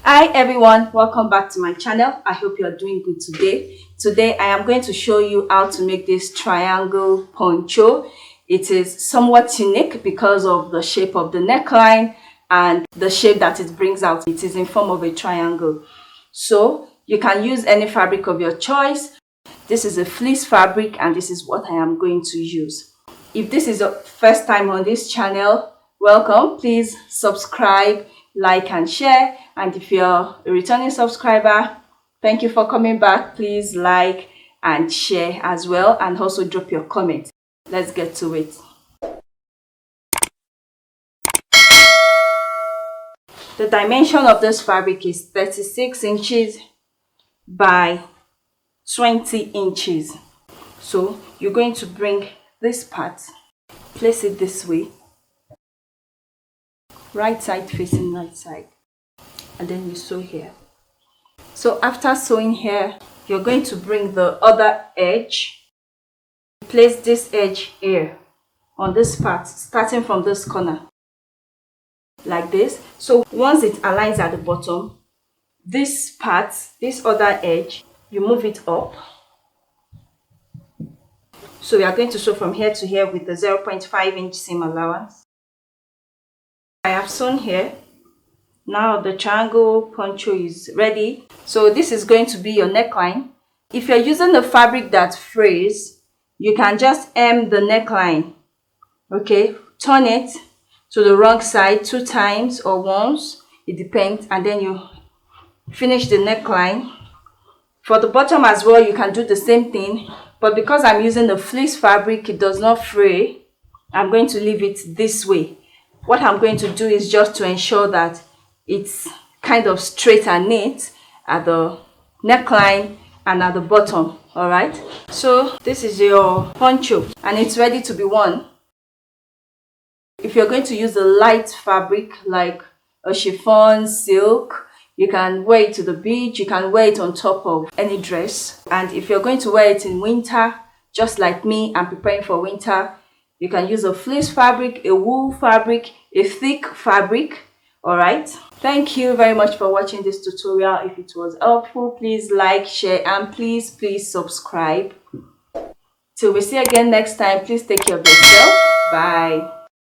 Hi everyone, welcome back to my channel. I hope you're doing good today. Today I am going to show you how to make this triangle poncho. It is somewhat unique because of the shape of the neckline and the shape that it brings out. It is in form of a triangle. So you can use any fabric of your choice. This is a fleece fabric and this is what I am going to use. If this is your first time on this channel, welcome. Please subscribe, like and share. And if you're a returning subscriber, thank you for coming back. Please like and share as well, and also drop your comment. Let's get to it. The dimension of this fabric is 36 inches by 20 inches. So you're going to bring this part, place it this way, right side facing right side, and then you sew here. So after sewing here, you're going to bring the other edge, place this edge here on this part, starting from this corner like this. So once it aligns at the bottom, this part, this other edge, you move it up. So we are going to sew from here to here with the 0.5 inch seam allowance. I have sewn here. Now the triangle poncho is ready. So this is going to be your neckline. If you're using the fabric that frays, you can just hem the neckline. Okay, turn it to the wrong side 2 times or once, it depends, and then you finish the neckline. For the bottom as well, you can do the same thing, but because I'm using the fleece fabric, it does not fray. I'm going to leave it this way. What I'm going to do is just to ensure that it's kind of straight and neat at the neckline and at the bottom. All right, so this is your poncho and it's ready to be worn. If you're going to use a light fabric like a chiffon, silk, you can wear it to the beach, you can wear it on top of any dress. And if you're going to wear it in winter, just like me, I'm preparing for winter, you can use a fleece fabric, a wool fabric, a thick fabric. All right, thank you very much for watching this tutorial. If it was helpful, please like, share, and please subscribe. Till we see you again next time, please take care of yourself. Bye.